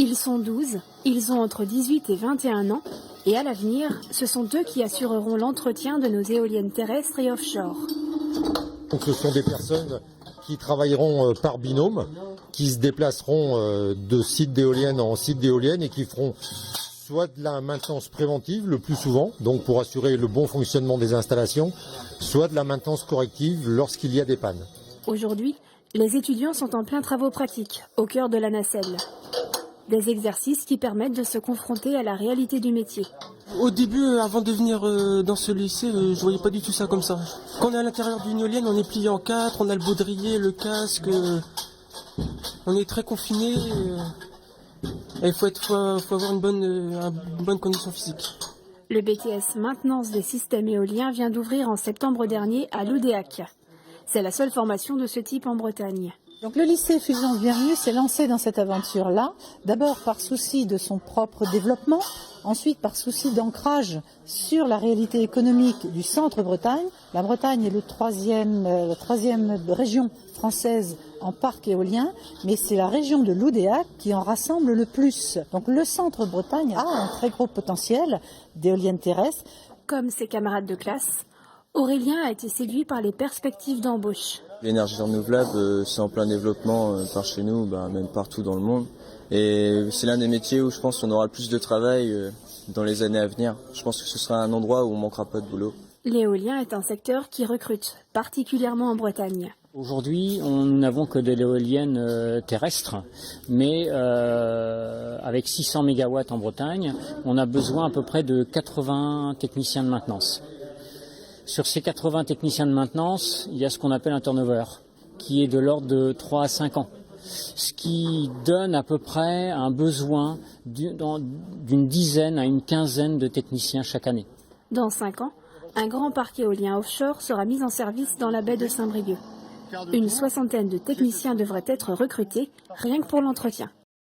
Ils sont 12, ils ont entre 18 et 21 ans, et à l'avenir, ce sont eux qui assureront l'entretien de nos éoliennes terrestres et offshore. Donc ce sont des personnes qui travailleront par binôme, qui se déplaceront de site d'éoliennes en site d'éoliennes et qui feront soit de la maintenance préventive le plus souvent, donc pour assurer le bon fonctionnement des installations, soit de la maintenance corrective lorsqu'il y a des pannes. Aujourd'hui, les étudiants sont en plein travaux pratiques, au cœur de la nacelle. Des exercices qui permettent de se confronter à la réalité du métier. Au début, avant de venir dans ce lycée, je voyais pas du tout ça comme ça. Quand on est à l'intérieur d'une éolienne, on est plié en quatre, on a le baudrier, le casque, on est très confiné. Il faut avoir une bonne condition physique. Le BTS Maintenance des systèmes éoliens vient d'ouvrir en septembre dernier à l'Oudéac. C'est la seule formation de ce type en Bretagne. Donc le lycée Fusion Bienvenue s'est lancé dans cette aventure-là, d'abord par souci de son propre développement, ensuite par souci d'ancrage sur la réalité économique du centre-Bretagne. La Bretagne est la troisième région française en parc éolien, mais c'est la région de l'Oudéac qui en rassemble le plus. Donc le centre-Bretagne a un très gros potentiel d'éoliennes terrestres. Comme ses camarades de classe, Aurélien a été séduit par les perspectives d'embauche. L'énergie renouvelable, c'est en plein développement par chez nous, même partout dans le monde. Et c'est l'un des métiers où je pense qu'on aura le plus de travail dans les années à venir. Je pense que ce sera un endroit où on ne manquera pas de boulot. L'éolien est un secteur qui recrute, particulièrement en Bretagne. Aujourd'hui, nous n'avons que de l'éolienne terrestre, mais avec 600 MW en Bretagne, on a besoin à peu près de 80 techniciens de maintenance. Sur ces 80 techniciens de maintenance, il y a ce qu'on appelle un turnover, qui est de l'ordre de 3 à 5 ans. Ce qui donne à peu près un besoin d'une dizaine à une quinzaine de techniciens chaque année. Dans 5 ans, un grand parc éolien offshore sera mis en service dans la baie de Saint-Brieuc. Une soixantaine de techniciens devraient être recrutés, rien que pour l'entretien.